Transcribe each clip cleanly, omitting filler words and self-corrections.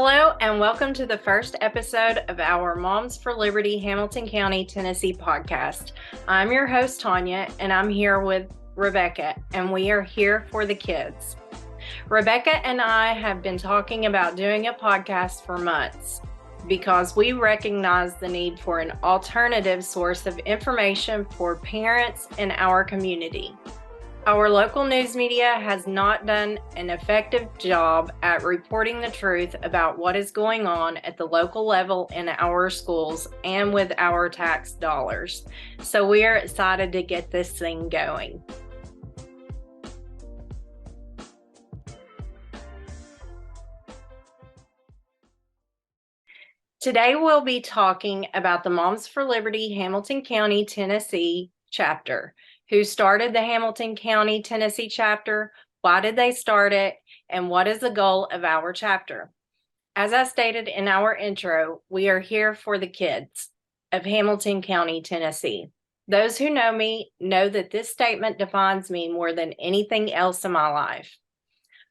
Hello, and welcome to the first episode of our Moms for Liberty Hamilton County, Tennessee podcast. I'm your host, Tanya, and I'm here with Rebecca, and we are here for the kids. Rebecca and I have been talking about doing a podcast for months because we recognize the need for an alternative source of information for parents in our community. Our local news media has not done an effective job at reporting the truth about what is going on at the local level in our schools and with our tax dollars. So we are excited to get this thing going. Today we'll be talking about the Moms for Liberty Hamilton County, Tennessee chapter. Who started the Hamilton County, Tennessee chapter? Why did they start it? And what is the goal of our chapter? As I stated in our intro, we are here for the kids of Hamilton County, Tennessee. Those who know me know that this statement defines me more than anything else in my life.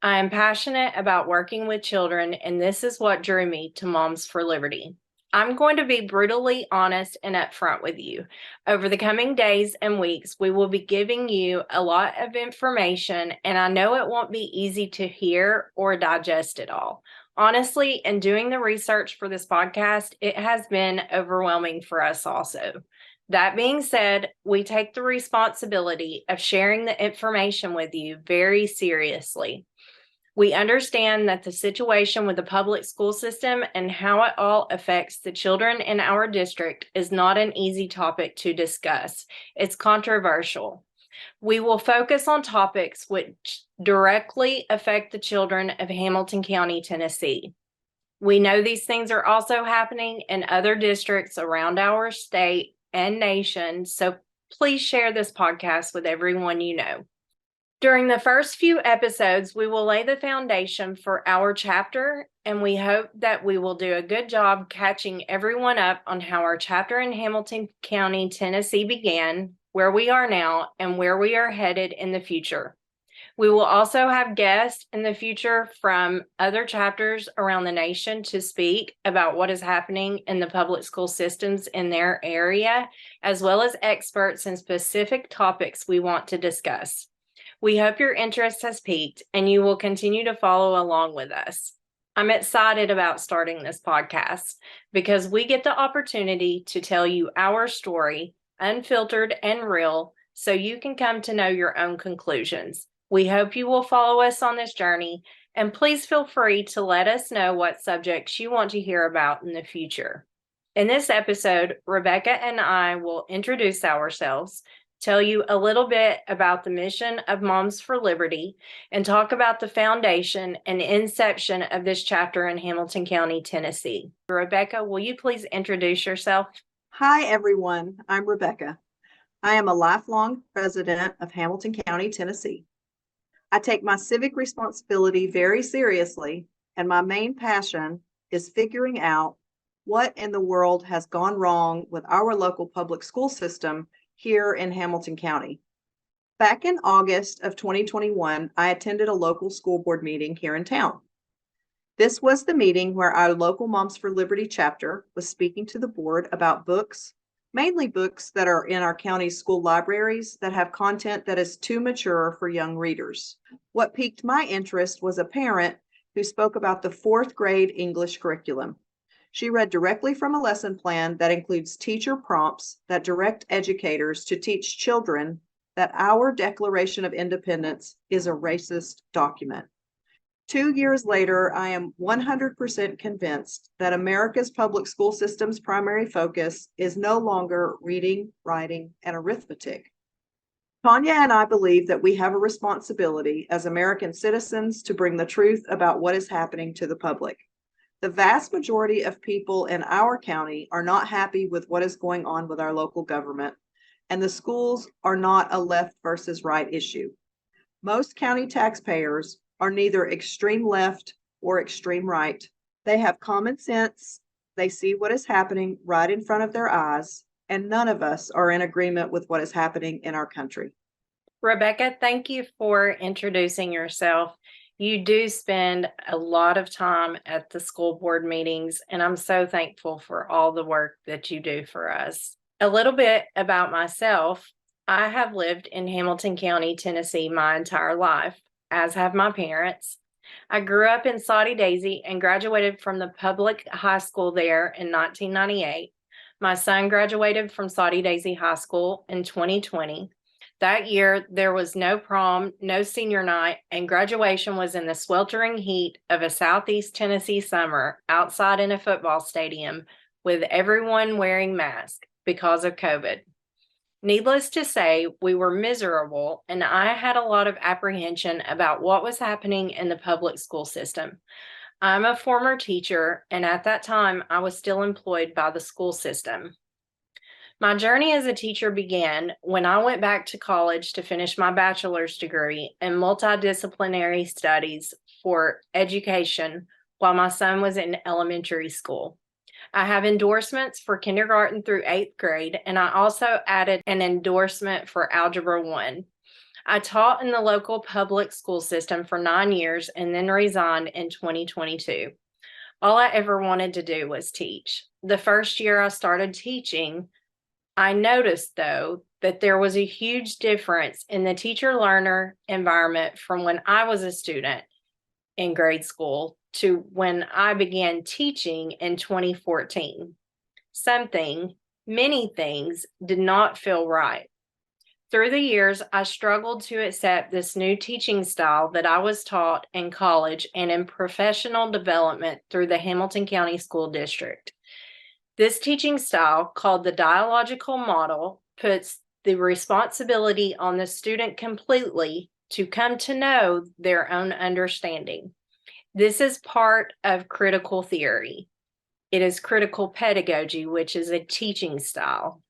I am passionate about working with children, and this is what drew me to Moms for Liberty. I'm going to be brutally honest and upfront with you. Over the coming days and weeks, we will be giving you a lot of information, and I know it won't be easy to hear or digest it all. Honestly, in doing the research for this podcast, it has been overwhelming for us also. That being said, we take the responsibility of sharing the information with you very seriously. We understand that the situation with the public school system and how it all affects the children in our district is not an easy topic to discuss. It's controversial. We will focus on topics which directly affect the children of Hamilton County, Tennessee. We know these things are also happening in other districts around our state and nation, so please share this podcast with everyone you know. During the first few episodes, we will lay the foundation for our chapter, and we hope that we will do a good job catching everyone up on how our chapter in Hamilton County, Tennessee began, where we are now, and where we are headed in the future. We will also have guests in the future from other chapters around the nation to speak about what is happening in the public school systems in their area, as well as experts in specific topics we want to discuss. We hope your interest has piqued and you will continue to follow along with us. I'm excited about starting this podcast because we get the opportunity to tell you our story, unfiltered and real, so you can come to know your own conclusions. We hope you will follow us on this journey, and please feel free to let us know what subjects you want to hear about in the future. In this episode, Rebecca and I will introduce ourselves, tell you a little bit about the mission of Moms for Liberty, and talk about the foundation and inception of this chapter in Hamilton County, Tennessee. Rebecca, will you please introduce yourself? Hi, everyone. I'm Rebecca. I am a lifelong resident of Hamilton County, Tennessee. I take my civic responsibility very seriously, and my main passion is figuring out what in the world has gone wrong with our local public school system here in Hamilton County. Back in August of 2021, I attended a local school board meeting here in town. This was the meeting where our local Moms for Liberty chapter was speaking to the board about books, mainly books that are in our county's school libraries that have content that is too mature for young readers. What piqued my interest was a parent who spoke about the 4th grade English curriculum. She read directly from a lesson plan that includes teacher prompts that direct educators to teach children that our Declaration of Independence is a racist document. 2 years later, I am 100% convinced that America's public school system's primary focus is no longer reading, writing, and arithmetic. Tanya and I believe that we have a responsibility as American citizens to bring the truth about what is happening to the public. The vast majority of people in our county are not happy with what is going on with our local government, and the schools are not a left versus right issue. Most county taxpayers are neither extreme left or extreme right. They have common sense, they see what is happening right in front of their eyes, and none of us are in agreement with what is happening in our country. Rebecca, thank you for introducing yourself. You do spend a lot of time at the school board meetings, and I'm so thankful for all the work that you do for us. A little bit about myself. I have lived in Hamilton County, Tennessee my entire life, as have my parents. I grew up in Soddy Daisy and graduated from the public high school there in 1998. My son graduated from Soddy Daisy High School in 2020. That year, there was no prom, no senior night, and graduation was in the sweltering heat of a Southeast Tennessee summer outside in a football stadium with everyone wearing masks because of COVID. Needless to say, we were miserable, and I had a lot of apprehension about what was happening in the public school system. I'm a former teacher, and at that time, I was still employed by the school system. My journey as a teacher began when I went back to college to finish my bachelor's degree in multidisciplinary studies for education while my son was in elementary school. I have endorsements for kindergarten through 8th grade, and I also added an endorsement for Algebra 1. I taught in the local public school system for 9 years and then resigned in 2022. All I ever wanted to do was teach. The first year I started teaching, I noticed, though, that there was a huge difference in the teacher-learner environment from when I was a student in grade school to when I began teaching in 2014. Many things did not feel right. Through the years, I struggled to accept this new teaching style that I was taught in college and in professional development through the Hamilton County School District. This teaching style, called the dialogical model, puts the responsibility on the student completely to come to know their own understanding. This is part of critical theory. It is critical pedagogy, which is a teaching style.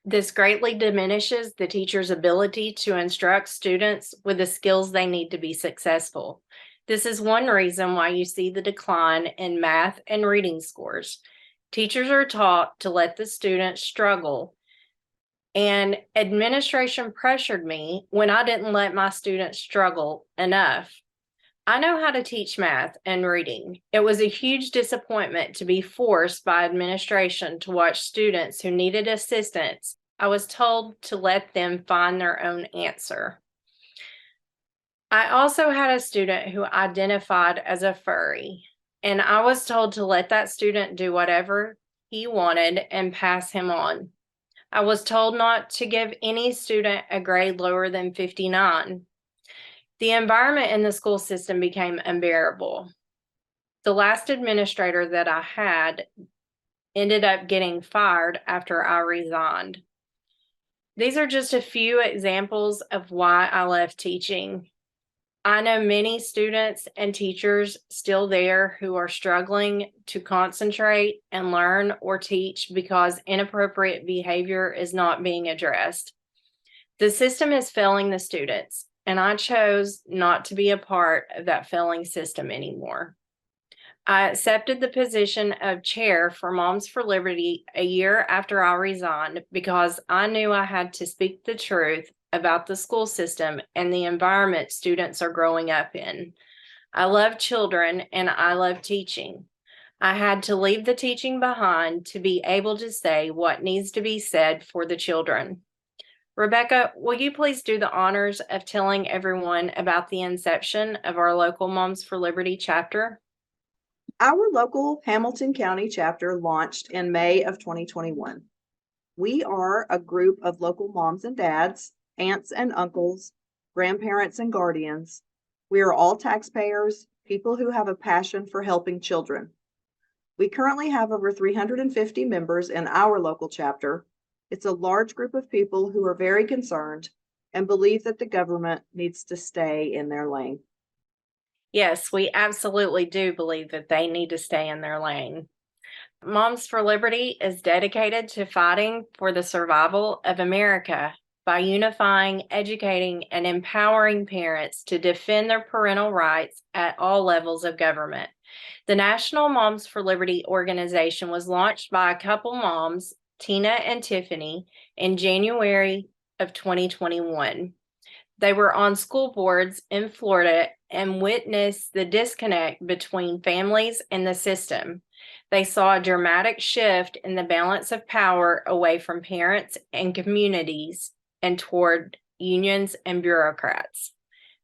This greatly diminishes the teacher's ability to instruct students with the skills they need to be successful. This is one reason why you see the decline in math and reading scores. Teachers are taught to let the students struggle, and administration pressured me when I didn't let my students struggle enough. I know how to teach math and reading. It was a huge disappointment to be forced by administration to watch students who needed assistance. I was told to let them find their own answer. I also had a student who identified as a furry, and I was told to let that student do whatever he wanted and pass him on. I was told not to give any student a grade lower than 59. The environment in the school system became unbearable. The last administrator that I had ended up getting fired after I resigned. These are just a few examples of why I left teaching. I know many students and teachers still there who are struggling to concentrate and learn or teach because inappropriate behavior is not being addressed. The system is failing the students, and I chose not to be a part of that failing system anymore. I accepted the position of chair for Moms for Liberty a year after I resigned because I knew I had to speak the truth about the school system and the environment students are growing up in. I love children and I love teaching. I had to leave the teaching behind to be able to say what needs to be said for the children. Rebecca, will you please do the honors of telling everyone about the inception of our local Moms for Liberty chapter? Our local Hamilton County chapter launched in May of 2021. We are a group of local moms and dads, aunts and uncles, grandparents and guardians. We are all taxpayers, people who have a passion for helping children. We currently have over 350 members in our local chapter. It's a large group of people who are very concerned and believe that the government needs to stay in their lane. Yes, we absolutely do believe that they need to stay in their lane. Moms for Liberty is dedicated to fighting for the survival of America by unifying, educating, and empowering parents to defend their parental rights at all levels of government. The National Moms for Liberty organization was launched by a couple moms, Tina and Tiffany, in January of 2021. They were on school boards in Florida and witnessed the disconnect between families and the system. They saw a dramatic shift in the balance of power away from parents and communities and toward unions and bureaucrats.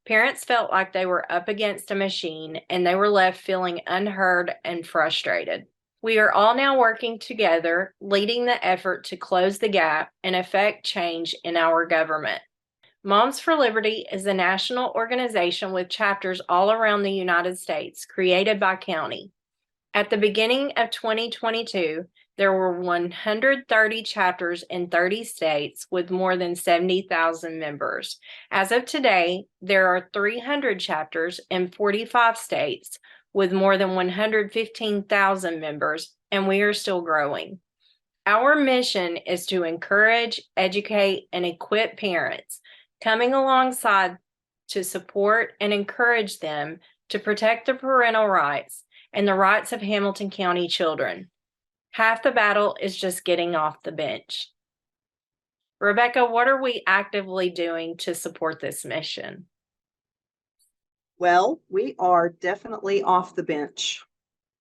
Parents felt like they were up against a machine and they were left feeling unheard and frustrated. We are all now working together, leading the effort to close the gap and effect change in our government. Moms for Liberty is a national organization with chapters all around the United States, created by county. At the beginning of 2022, there were 130 chapters in 30 states with more than 70,000 members. As of today, there are 300 chapters in 45 states with more than 115,000 members, and we are still growing. Our mission is to encourage, educate, and equip parents, coming alongside to support and encourage them to protect their parental rights and the rights of Hamilton County children. Half the battle is just getting off the bench. Rebecca, what are we actively doing to support this mission? Well, we are definitely off the bench.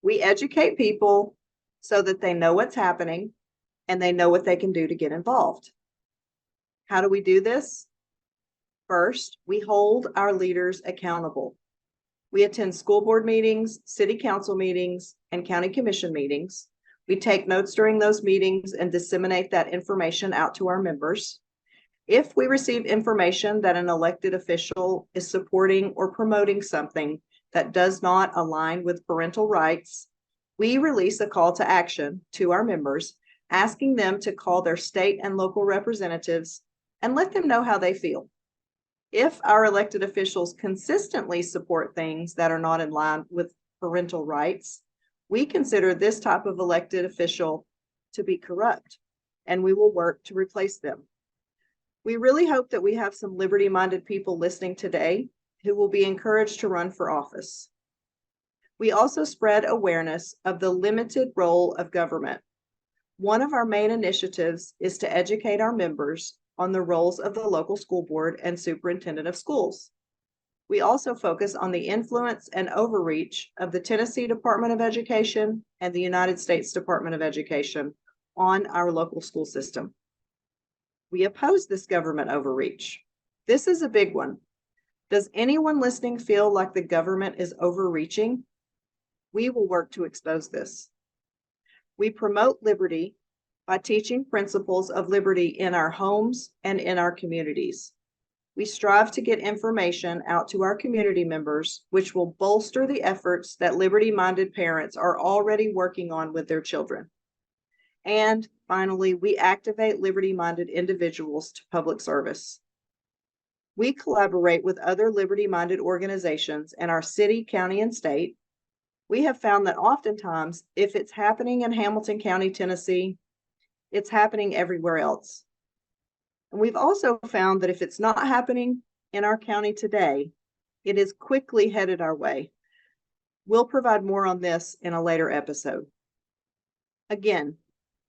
We educate people so that they know what's happening and they know what they can do to get involved. How do we do this? First, we hold our leaders accountable. We attend school board meetings, city council meetings, and county commission meetings. We take notes during those meetings and disseminate that information out to our members. If we receive information that an elected official is supporting or promoting something that does not align with parental rights, we release a call to action to our members, asking them to call their state and local representatives and let them know how they feel. If our elected officials consistently support things that are not in line with parental rights, we consider this type of elected official to be corrupt, and we will work to replace them. We really hope that we have some liberty-minded people listening today who will be encouraged to run for office. We also spread awareness of the limited role of government. One of our main initiatives is to educate our members on the roles of the local school board and superintendent of schools. We also focus on the influence and overreach of the Tennessee Department of Education and the United States Department of Education on our local school system. We oppose this government overreach. This is a big one. Does anyone listening feel like the government is overreaching? We will work to expose this. We promote liberty by teaching principles of liberty in our homes and in our communities. We strive to get information out to our community members, which will bolster the efforts that liberty-minded parents are already working on with their children. And finally, we activate liberty-minded individuals to public service. We collaborate with other liberty-minded organizations in our city, county, and state. We have found that oftentimes, if it's happening in Hamilton County, Tennessee, it's happening everywhere else. And we've also found that if it's not happening in our county today, it is quickly headed our way. We'll provide more on this in a later episode. Again,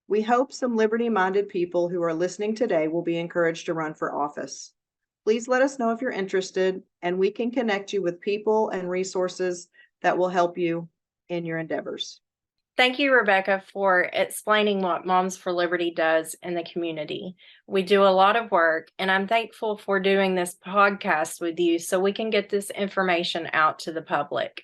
we hope some liberty-minded people who are listening today will be encouraged to run for office. Please let us know if you're interested, and we can connect you with people and resources that will help you in your endeavors. Thank you, Rebecca, for explaining what Moms for Liberty does in the community. We do a lot of work, and I'm thankful for doing this podcast with you so we can get this information out to the public.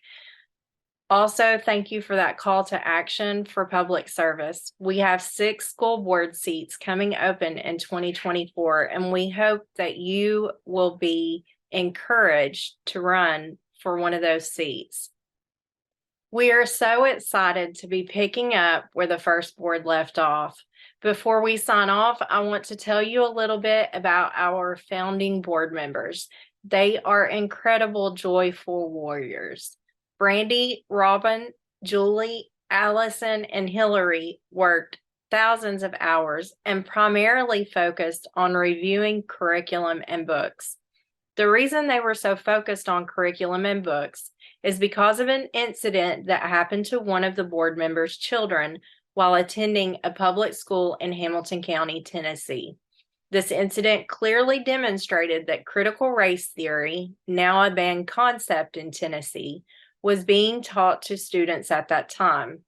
Also, thank you for that call to action for public service. We have 6 school board seats coming open in 2024, and we hope that you will be encouraged to run for one of those seats. We are so excited to be picking up where the first board left off. Before we sign off, I want to tell you a little bit about our founding board members. They are incredible, joyful warriors. Brandy, Robin, Julie, Allison, and Hillary worked thousands of hours and primarily focused on reviewing curriculum and books. The reason they were so focused on curriculum and books is because of an incident that happened to one of the board members' children while attending a public school in Hamilton County, Tennessee. This incident clearly demonstrated that critical race theory, now a banned concept in Tennessee, was being taught to students at that time.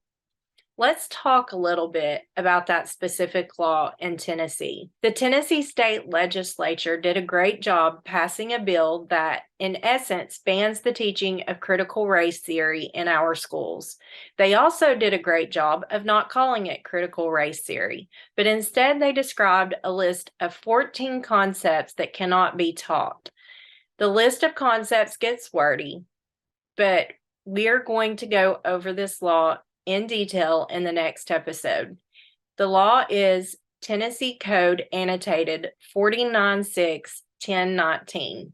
Let's talk a little bit about that specific law in Tennessee. The Tennessee State Legislature did a great job passing a bill that, in essence, bans the teaching of critical race theory in our schools. They also did a great job of not calling it critical race theory, but instead they described a list of 14 concepts that cannot be taught. The list of concepts gets wordy, but we're going to go over this law in detail in the next episode. The law is Tennessee Code Annotated 496-1019.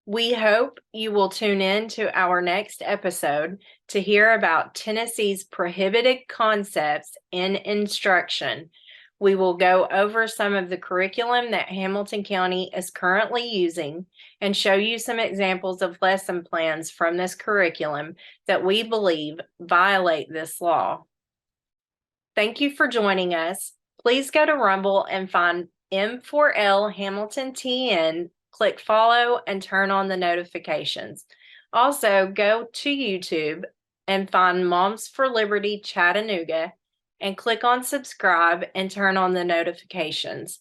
We hope you will tune in to our next episode to hear about Tennessee's prohibited concepts in instruction. We will go over some of the curriculum that Hamilton County is currently using and show you some examples of lesson plans from this curriculum that we believe violate this law. Thank you for joining us. Please go to Rumble and find M4L Hamilton TN, click follow and turn on the notifications. Also, go to YouTube and find Moms for Liberty Chattanooga and click on subscribe and turn on the notifications.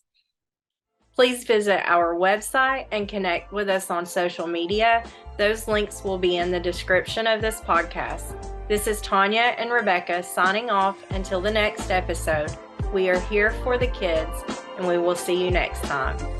Please visit our website and connect with us on social media. Those links will be in the description of this podcast. This is Tanya and Rebecca signing off until the next episode. We are here for the kids, and we will see you next time.